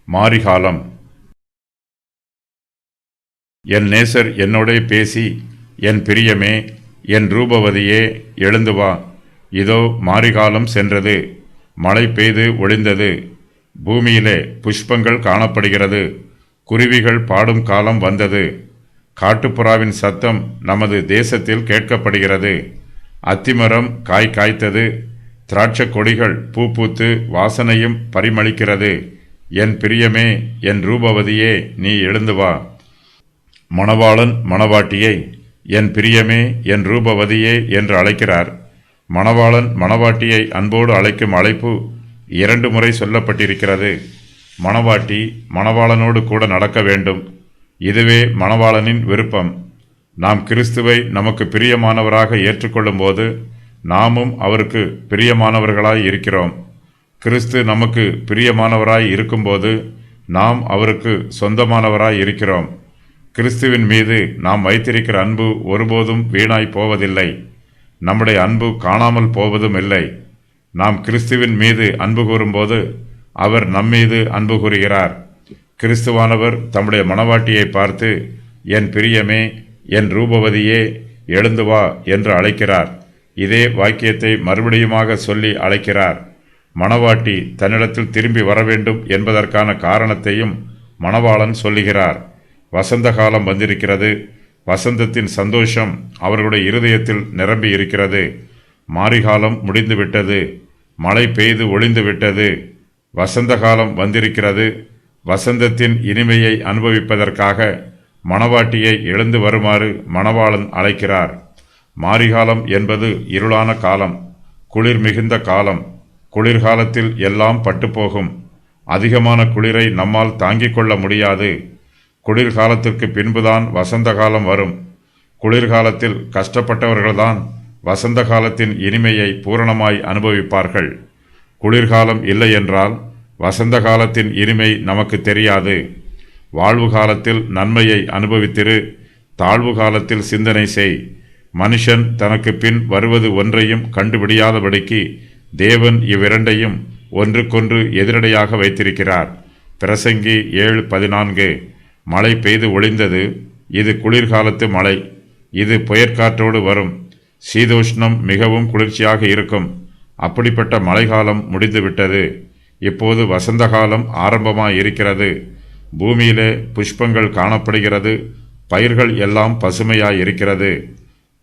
மாரிகாலம். என் நேசர் என்னோடே பேசி, என் பிரியமே, என் ரூபவதியே, எழுந்து வா. இதோ மாரிகாலம் சென்றது, மழை பெய்து ஒளிந்தது, பூமியிலே புஷ்பங்கள் காணப்படுகிறது, குருவிகள் பாடும் காலம் வந்தது, காட்டுப்புறாவின் சத்தம் நமது தேசத்தில் கேட்கப்படுகிறது. அத்திமரம் காய் காய்த்தது, திராட்சை கொடிகள் பூ பூத்து வாசனையும் பரிமளிக்கிறது. என் பிரியமே, என் ரூபவதியே, நீ எழுந்து வா. மணவாளன் மணவாட்டியை என் பிரியமே, என் ரூபவதியே என்று அழைக்கிறார். மணவாளன் மணவாட்டியை அன்போடு அழைக்கும் அழைப்பு 2 முறை சொல்லப்பட்டிருக்கிறது. மணவாட்டி மணவாளனோடு கூட நடக்க வேண்டும். இதுவே மணவாளனின் விருப்பம். நாம் கிறிஸ்துவை நமக்கு பிரியமானவராக ஏற்றுக்கொள்ளும் போது நாமும் அவருக்கு பிரியமானவர்களாய் இருக்கிறோம். கிறிஸ்து நமக்கு பிரியமானவராய் இருக்கும்போது நாம் அவருக்கு சொந்தமானவராய் இருக்கிறோம். கிறிஸ்துவின் மீது நாம் வைத்திருக்கிற அன்பு ஒருபோதும் வீணாய் போவதில்லை. நம்முடைய அன்பு காணாமல் போவதும் இல்லை. நாம் கிறிஸ்துவின் மீது அன்பு கூறும்போது அவர் நம்மீது அன்பு கூறுகிறார். கிறிஸ்துவானவர் தம்முடைய மணவாட்டியை பார்த்து, என் பிரியமே, என் ரூபவதியே, எழுந்து வா என்று அழைக்கிறார். இதே வாக்கியத்தை மறுபடியுமாக சொல்லி அழைக்கிறார். மணவாட்டி தன்னிடத்தில் திரும்பி வர வேண்டும் என்பதற்கான காரணத்தையும் மணவாளன் சொல்லுகிறார். வசந்த காலம் வந்திருக்கிறது. வசந்தத்தின் சந்தோஷம் அவர்களுடைய இருதயத்தில் நிரம்பி இருக்கிறது. மாரிகாலம் முடிந்துவிட்டது. மழை பெய்து ஒளிந்து விட்டது. வசந்த காலம் வந்திருக்கிறது. வசந்தத்தின் இனிமையை அனுபவிப்பதற்காக மணவாட்டியை எழுந்து வருமாறு மணவாளன் அழைக்கிறார். மாரிகாலம் என்பது இருளான காலம், குளிர் மிகுந்த காலம். குளிர்காலத்தில் எல்லாம் பட்டுப்போகும். அதிகமான குளிரை நம்மால் தாங்கிக் கொள்ள முடியாது. குளிர்காலத்திற்கு பின்புதான் வசந்த காலம் வரும். குளிர்காலத்தில் கஷ்டப்பட்டவர்கள்தான் வசந்த காலத்தின் இனிமையை பூரணமாய் அனுபவிப்பார்கள். குளிர்காலம் இல்லை என்றால் வசந்த காலத்தின் இனிமை நமக்கு தெரியாது. வாழ்வு காலத்தில் நன்மையை அனுபவித்திரு, தாழ்வு காலத்தில் சிந்தனை செய். மனுஷன் தனக்கு பின் வருவது ஒன்றையும் கண்டுபிடியாதபடிக்கு தேவன் இவ்விரண்டையும் ஒன்றுக்கொன்று எதிரடையாக வைத்திருக்கிறார். பிரசங்கி 7:14. மழை பெய்து ஒளிந்தது. இது குளிர்காலத்து மழை. இது புயற்காற்றோடு வரும். சீதோஷ்ணம் மிகவும் குளிர்ச்சியாக இருக்கும். அப்படிப்பட்ட மழைக்காலம் முடிந்துவிட்டது. இப்போது வசந்த காலம் ஆரம்பமாயிருக்கிறது. பூமியிலே புஷ்பங்கள் காணப்படுகிறது. பயிர்கள் எல்லாம் பசுமையாயிருக்கிறது.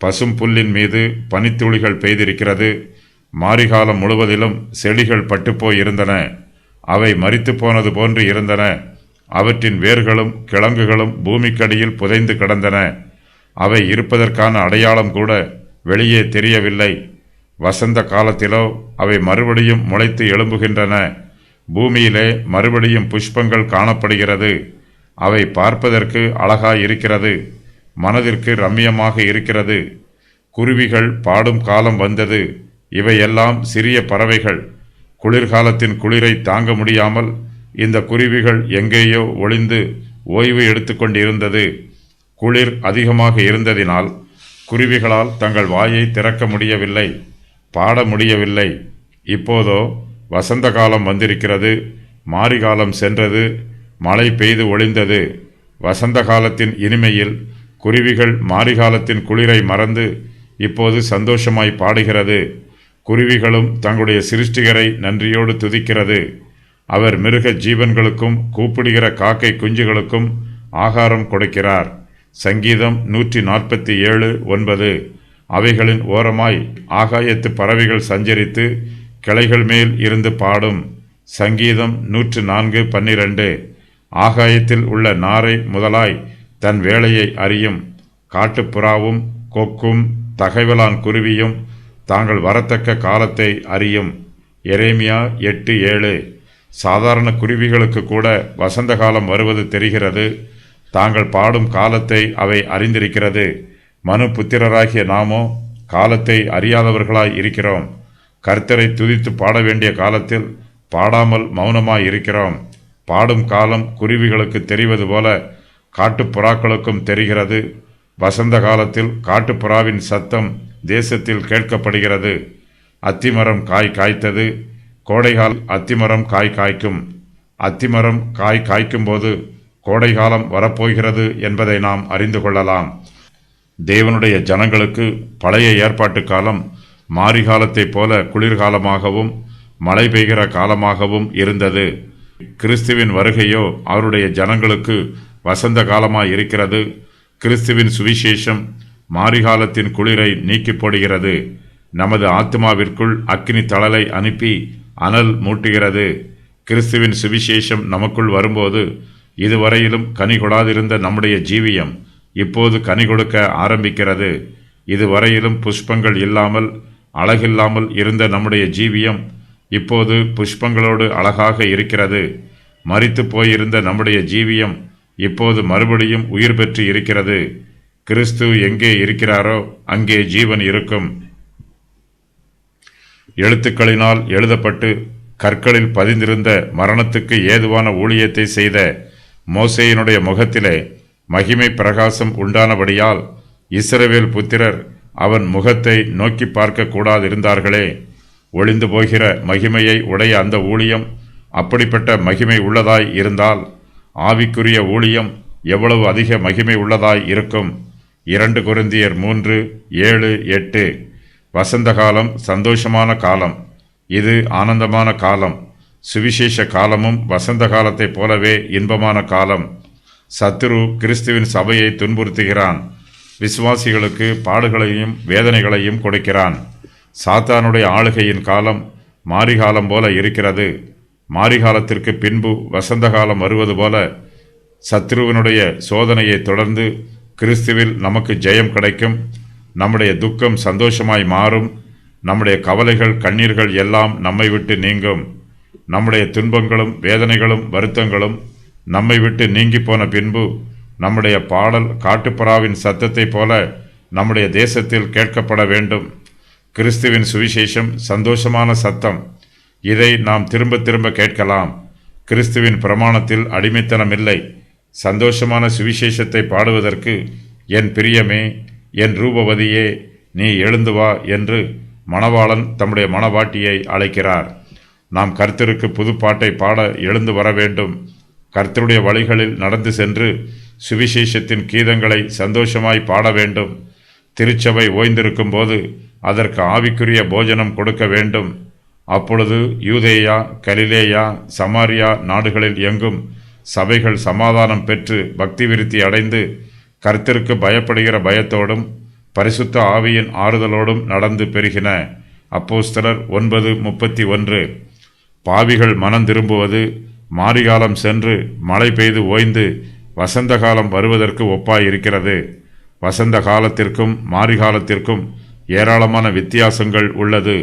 பசும் புல்லின் மீது பனித்துளிகள் பெய்திருக்கிறது. மாரிகாலம் முழுவதிலும் செடிகள் பட்டுப்போய் இருந்தன. அவை மரித்து போனது போன்று இருந்தன. அவற்றின் வேர்களும் கிழங்குகளும் பூமிக்கடியில் புதைந்து கிடந்தன. அவை இருப்பதற்கான அடையாளம் கூட வெளியே தெரியவில்லை. வசந்த காலத்திலோ அவை மறுபடியும் முளைத்து எழும்புகின்றன. பூமியிலே மறுபடியும் புஷ்பங்கள் காணப்படுகிறது. அவை பார்ப்பதற்கு அழகாயிருக்கிறது. மனதிற்கு ரம்மியமாக இருக்கிறது. குருவிகள் பாடும் காலம் வந்தது. இவையெல்லாம் சிறிய பறவைகள். குளிர்காலத்தின் குளிரை தாங்க முடியாமல் இந்த குருவிகள் எங்கேயோ ஒளிந்து ஓய்வு எடுத்துக்கொண்டிருந்தது. குளிர் அதிகமாக இருந்ததினால் குருவிகளால் தங்கள் வாயை திறக்க முடியவில்லை, பாட முடியவில்லை. இப்போதோ வசந்த காலம் வந்திருக்கிறது. மாரிகாலம் சென்றது. மழை பெய்து ஒளிந்தது. வசந்த காலத்தின் இனிமையில் குருவிகள் மாரிகாலத்தின் குளிரை மறந்து இப்போது சந்தோஷமாய் பாடுகிறது. குருவிகளும் தங்களுடைய சிருஷ்டிகரை நன்றியோடு துதிக்கிறது. அவர் மிருக ஜீவன்களுக்கும் கூப்பிடுகிற காக்கை குஞ்சுகளுக்கும் ஆகாரம் கொடுக்கிறார். சங்கீதம் 147:9. அவைகளின் ஓரமாய் ஆகாயத்து பறவைகள் சஞ்சரித்து கிளைகள் மேல் இருந்து பாடும். சங்கீதம் 104:12. ஆகாயத்தில் உள்ள நாரை முதலாய் தன் வேலையை அறியும். காட்டுப்புறாவும் கொக்கும் தகைவலான் குருவியும் தாங்கள் வரத்தக்க காலத்தை அறியும். எரேமியா 8:7. சாதாரண குருவிகளுக்கு கூட வசந்த காலம் வருவது தெரிகிறது. தாங்கள் பாடும் காலத்தை அவை அறிந்திருக்கிறது. மனு புத்திரராகிய நாமோ காலத்தை அறியாதவர்களாய் இருக்கிறோம். கர்த்தரை துதித்து பாட வேண்டிய காலத்தில் பாடாமல் மௌனமாய் இருக்கிறோம். பாடும் காலம் குருவிகளுக்கு தெரிவது போல காட்டுப்புறாக்களுக்கும் தெரிகிறது. வசந்த காலத்தில் காட்டுப்புறாவின் சத்தம் தேசத்தில் கேட்கப்படுகிறது. அத்திமரம் காய் காய்த்தது. கோடைகால் அத்திமரம் காய் காய்க்கும். அத்திமரம் காய் காய்க்கும்போது கோடைகாலம் வரப்போகிறது என்பதை நாம் அறிந்து கொள்ளலாம். தேவனுடைய ஜனங்களுக்கு பழைய ஏற்பாட்டு காலம் மாரிகாலத்தைப் போல குளிர்காலமாகவும் மழை பெய்கிற காலமாகவும் இருந்தது. கிறிஸ்துவின் வருகையோ அவருடைய ஜனங்களுக்கு வசந்த காலமாய் இருக்கிறது. கிறிஸ்துவின் சுவிசேஷம் மாரிகாலத்தின் குளிரை நீக்கி போடுகிறது. நமது ஆத்மாவிற்குள் அக்கினி தழலை அனுப்பி அனல் மூட்டுகிறது. கிறிஸ்துவின் சுவிசேஷம் நமக்குள் வரும்போது இதுவரையிலும் கனி கொடாதிருந்த நம்முடைய ஜீவியம் இப்போது கனி கொடுக்க ஆரம்பிக்கிறது. இதுவரையிலும் புஷ்பங்கள் இல்லாமல் அழகில்லாமல் இருந்த நம்முடைய ஜீவியம் இப்போது புஷ்பங்களோடு அழகாக இருக்கிறது. மரித்து போயிருந்த நம்முடைய ஜீவியம் இப்போது மறுபடியும் உயிர் பெற்று இருக்கிறது. கிறிஸ்து எங்கே இருக்கிறாரோ அங்கே ஜீவன் இருக்கும். எழுத்துக்களினால் எழுதப்பட்டு கற்களில் பதிந்திருந்த மரணத்துக்கு ஏதுவான ஊழியத்தை செய்த மோசேயினுடைய முகத்திலே மகிமை பிரகாசம் உண்டானபடியால் இஸ்ரவேல் புத்திரர் அவன் முகத்தை நோக்கி பார்க்க கூடாதிருந்தார்களே. ஒளிந்து போகிற மகிமையை உடைய அந்த ஊழியம் அப்படிப்பட்ட மகிமை உள்ளதாய் இருந்தால் ஆவிக்குரிய ஊழியம் எவ்வளவு அதிக மகிமை உள்ளதாய் இருக்கும். 2 கொரிந்தியர் 3:7-8. வசந்த காலம் சந்தோஷமான காலம். இது ஆனந்தமான காலம். சுவிசேஷ காலமும் வசந்த காலத்தைப் போலவே இன்பமான காலம். சத்துரு கிறிஸ்துவின் சபையை துன்புறுத்துகிறான். விசுவாசிகளுக்கு பாடுகளையும் வேதனைகளையும் கொடுக்கிறான். சாத்தானுடைய ஆளுகையின் காலம் மாரிகாலம் போல இருக்கிறது. மாரிகாலத்திற்கு பின்பு வசந்த காலம் வருவது போல சத்ருவினுடைய சோதனையை தொடர்ந்து கிறிஸ்துவில் நமக்கு ஜெயம் கிடைக்கும். நம்முடைய துக்கம் சந்தோஷமாய் மாறும். நம்முடைய கவலைகள் கண்ணீர்கள் எல்லாம் நம்மை விட்டு நீங்கும். நம்முடைய துன்பங்களும் வேதனைகளும் வருத்தங்களும் நம்மை விட்டு நீங்கி போன பின்பு நம்முடைய பாடல் காட்டுப்புறாவின் சத்தத்தைப் போல நம்முடைய தேசத்தில் கேட்கப்பட வேண்டும். கிறிஸ்துவின் சுவிசேஷம் சந்தோஷமான சத்தம். இதை நாம் திரும்ப திரும்ப கேட்கலாம். கிறிஸ்துவின் பிரமாணத்தில் அடிமைத்தனம் இல்லை. சந்தோஷமான சுவிசேஷத்தை பாடுவதற்கு என் பிரியமே, என் ரூபவதியே, நீ எழுந்து வா என்று மணவாளன் தம்முடைய மணவாட்டியை அழைக்கிறார். நாம் கர்த்தருக்கு புதுப்பாட்டை பாட எழுந்து வர வேண்டும். கர்த்தருடைய வழிகளில் நடந்து சென்று சுவிசேஷத்தின் கீதங்களை சந்தோஷமாய் பாட வேண்டும். திருச்சபை ஓய்ந்திருக்கும் போது அதற்கு ஆவிக்குரிய போஜனம் கொடுக்க வேண்டும். அப்பொழுது யூதேயா, கலிலேயா, சமாரியா நாடுகளில் எங்கும் சபைகள் சமாதானம் பெற்று பக்தி விருத்தி அடைந்து கர்த்தருக்கு பயப்படுகிற பயத்தோடும் பரிசுத்த ஆவியின் ஆறுதலோடும் நடந்து பெருகின. அப்போஸ்தலர் 9:31. பாவிகள் மனம் திரும்புவது மாரிகாலம் சென்று மழை பெய்து ஓய்ந்து வசந்த காலம் வருவதற்கு ஒப்பாயிருக்கிறது. வசந்த காலத்திற்கும் மாரிகாலத்திற்கும் ஏராளமான வித்தியாசங்கள் உள்ளது.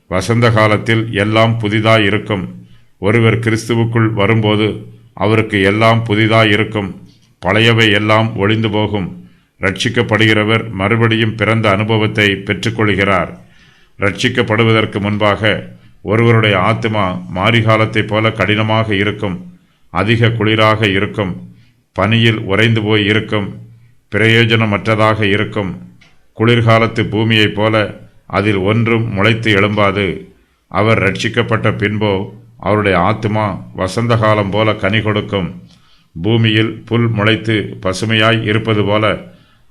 வசந்த காலத்தில் எல்லாம் புதிதாயிருக்கும். ஒருவர் கிறிஸ்துவுக்குள் வரும்போது அவருக்கு எல்லாம் புதிதாயிருக்கும். பழையவை எல்லாம் ஒளிந்து போகும். ரட்சிக்கப்படுகிறவர் மறுபடியும் பிறந்த அனுபவத்தை பெற்றுக்கொள்கிறார். ரட்சிக்கப்படுவதற்கு முன்பாக ஒருவருடைய ஆத்மா மாரிகாலத்தைப் போல கடினமாக இருக்கும். அதிக குளிராக இருக்கும். பனியில் உறைந்து போய் இருக்கும். பிரயோஜனமற்றதாக இருக்கும். குளிர்காலத்து பூமியைப் போல அதில் ஒன்றும் முளைத்து எழும்பாது. அவர் ரட்சிக்கப்பட்ட பின்போ அவருடைய ஆத்மா வசந்த காலம் போல கனி கொடுக்கும். பூமியில் புல் முளைத்து பசுமையாய் இருப்பது போல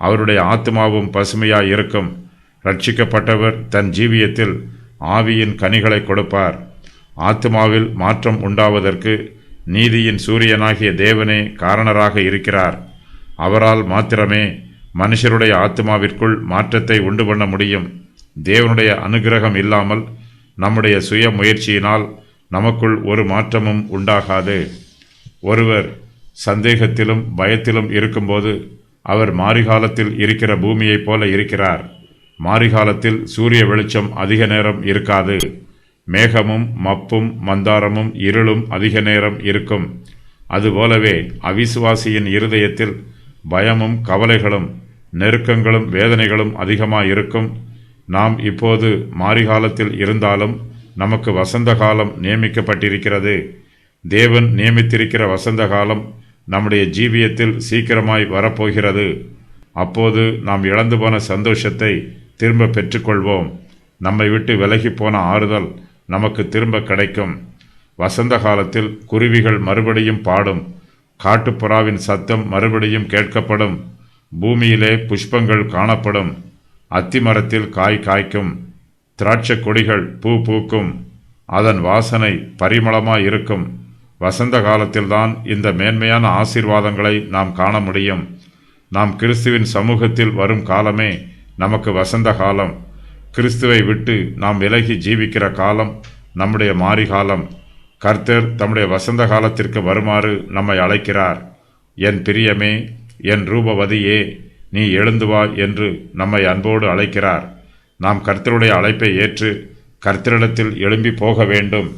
அவருடைய ஆத்மாவும் பசுமையாய் இருக்கும். ரட்சிக்கப்பட்டவர் தன் ஜீவியத்தில் ஆவியின் கனிகளை கொடுப்பார். ஆத்மாவில் மாற்றம் உண்டாவதற்கு நீதியின் சூரியனாகிய தேவனே காரணராக இருக்கிறார். அவரால் மாத்திரமே மனுஷருடைய ஆத்மாவிற்குள் மாற்றத்தை உண்டு பண்ண முடியும். தேவனுடைய அனுகிரகம் இல்லாமல் நம்முடைய சுய முயற்சியினால் நமக்குள் ஒரு மாற்றமும் உண்டாகாது. ஒருவர் சந்தேகத்திலும் பயத்திலும் இருக்கும்போது அவர் மாரிகாலத்தில் இருக்கிற பூமியைப் போல இருக்கிறார். மாரிகாலத்தில் சூரிய வெளிச்சம் அதிக நேரம் இருக்காது. மேகமும் மப்பும் மந்தாரமும் இருளும் அதிக நேரம் இருக்கும். அதுபோலவே அவிசுவாசியின் இருதயத்தில் பயமும் கவலைகளும் நெருக்கங்களும் வேதனைகளும் அதிகமாயிருக்கும். நாம் இப்போது மாரிகாலத்தில் இருந்தாலும் நமக்கு வசந்த காலம் நியமிக்கப்பட்டிருக்கிறது. தேவன் நியமித்திருக்கிற வசந்த காலம் நம்முடைய ஜீவியத்தில் சீக்கிரமாய் வரப்போகிறது. அப்போது நாம் இழந்து போன சந்தோஷத்தை திரும்ப பெற்றுக்கொள்வோம். நம்மை விட்டு விலகி போன ஆறுதல் நமக்கு திரும்ப கிடைக்கும். வசந்த காலத்தில் குருவிகள் மறுபடியும் பாடும், காட்டுப்புறாவின் சத்தம் மறுபடியும் கேட்கப்படும், பூமியிலே புஷ்பங்கள் காணப்படும், அத்திமரத்தில் காய் காய்க்கும், திராட்சை கொடிகள் பூ பூக்கும், அதன் வாசனை பரிமளமாயிருக்கும். வசந்த காலத்தில்தான் இந்த மேன்மையான ஆசீர்வாதங்களை நாம் காண முடியும். நாம் கிறிஸ்துவின் சமூகத்தில் வரும் காலமே நமக்கு வசந்த காலம். கிறிஸ்துவை விட்டு நாம் விலகி ஜீவிக்கிற காலம் நம்முடைய மாரிகாலம். கர்த்தர் தம்முடைய வசந்த காலத்திற்கு வருமாறு நம்மை அழைக்கிறார். என் பிரியமே, என் ரூபவதியே, நீ எழுந்து வா என்று நம்மை அன்போடு அழைக்கிறார். நாம் கர்த்தருடைய அழைப்பை ஏற்று கர்த்தரிடத்தில் எழும்பி போக வேண்டும்.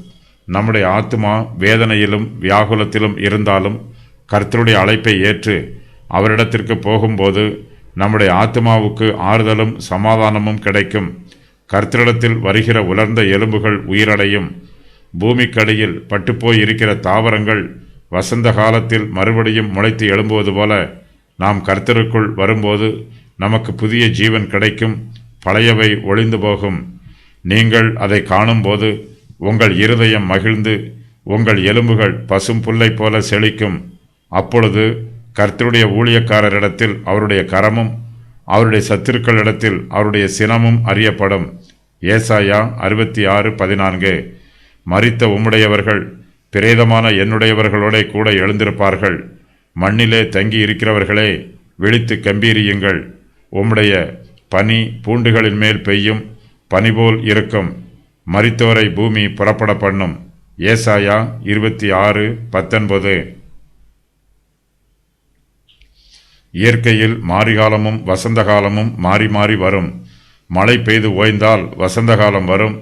நம்முடைய ஆத்துமா வேதனையிலும் வியாகுலத்திலும் இருந்தாலும் கர்த்தருடைய அழைப்பை ஏற்று அவரிடத்திற்கு போகும்போது நம்முடைய ஆத்துமாவுக்கு ஆறுதலும் சமாதானமும் கிடைக்கும். கர்த்தரிடத்தில் வருகிற உலர்ந்த எலும்புகள் உயிரடையும். பூமிக்கடியில் பட்டுப்போய் இருக்கிற தாவரங்கள் வசந்த காலத்தில் மறுபடியும் முளைத்து எழும்புவது போல நாம் கர்த்தருக்குள் வரும்போது நமக்கு புதிய ஜீவன் கிடைக்கும். பழையவை ஒளிந்து போகும். நீங்கள் அதை காணும்போது உங்கள் இருதயம் மகிழ்ந்து உங்கள் எலும்புகள் பசும் புல்லை போல செழிக்கும். அப்பொழுது கர்த்தருடைய ஊழியக்காரரிடத்தில் அவருடைய கரமும் அவருடைய சத்துருக்களிடத்தில் அவருடைய சினமும் அறியப்படும். ஏசாயா 66:14. மரித்த உம்முடையவர்கள் பிரேதமான என்னுடையவர்களோட கூட எழுந்திருப்பார்கள். மண்ணிலே தங்கி இருக்கிறவர்களே, விழித்து கம்பீரியுங்கள். உம்முடைய பனி பூண்டுகளின் மேல் பெய்யும், பனிபோல் இருக்கும். மரித்தோரை பூமி புறப்பட பண்ணும். ஏசாயா 26:19. இயற்கையில் மாரிகாலமும் வசந்த காலமும் மாறி மாறி வரும். மழை பெய்து ஓய்ந்தால் வசந்த காலம் வரும்.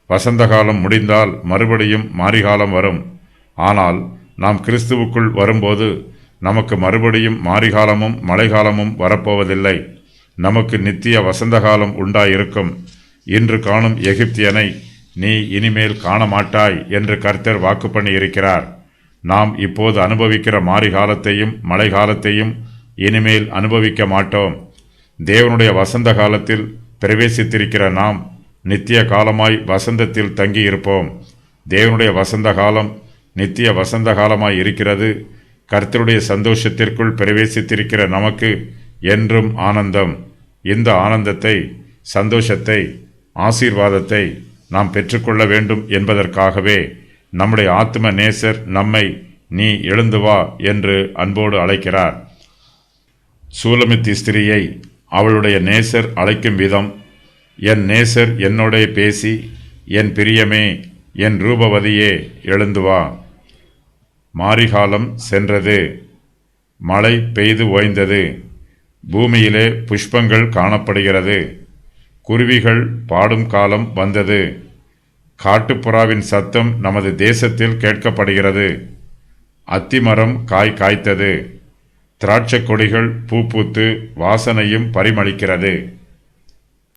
வசந்த காலம் முடிந்தால் மறுபடியும் மாரிகாலம் வரும். ஆனால் நாம் கிறிஸ்துவுக்குள் வரும்போது நமக்கு மறுபடியும் மாரிகாலமும் மழைக்காலமும் வரப்போவதில்லை. நமக்கு நித்திய வசந்த காலம் உண்டாயிருக்கும். இன்று காணும் எகிப்தியனை நீ இனிமேல் காண மாட்டாய் என்று கர்த்தர் வாக்கு பண்ணி இருக்கிறார். நாம் இப்போது அனுபவிக்கிற மாரிகாலத்தையும் மழைக்காலத்தையும் இனிமேல் அனுபவிக்க மாட்டோம். தேவனுடைய வசந்த காலத்தில் பிரவேசித்திருக்கிற நாம் நித்திய காலமாய் வசந்தத்தில் தங்கி இருப்போம். தேவனுடைய வசந்த காலம் நித்திய வசந்த காலமாய் இருக்கிறது. கர்த்தருடைய சந்தோஷத்திற்குள் பிரவேசித்திருக்கிற நமக்கு என்றும் ஆனந்தம். இந்த ஆனந்தத்தை, சந்தோஷத்தை, ஆசீர்வாதத்தை நாம் பெற்றுக்கொள்ள வேண்டும் என்பதற்காகவே நம்முடைய ஆத்ம நேசர் நம்மை நீ எழுந்து வா என்று அன்போடு அழைக்கிறார். சூலமித்தி ஸ்திரியை அவளுடைய நேசர் அழைக்கும் விதம், என் நேசர் என்னோடே பேசி, என் பிரியமே, என் ரூபவதியே, எழுந்து வா. மாரிகாலம் சென்றது. மழை பெய்து ஓய்ந்தது. பூமியிலே புஷ்பங்கள் காணப்படுகிறது. குருவிகள் பாடும் காலம் வந்தது. காட்டுப்புறாவின் சத்தம் நமது தேசத்தில் கேட்கப்படுகிறது. அத்திமரம் காய் காய்த்தது. திராட்சை கொடிகள் பூ பூத்து வாசனையும் பரிமளிக்கிறது.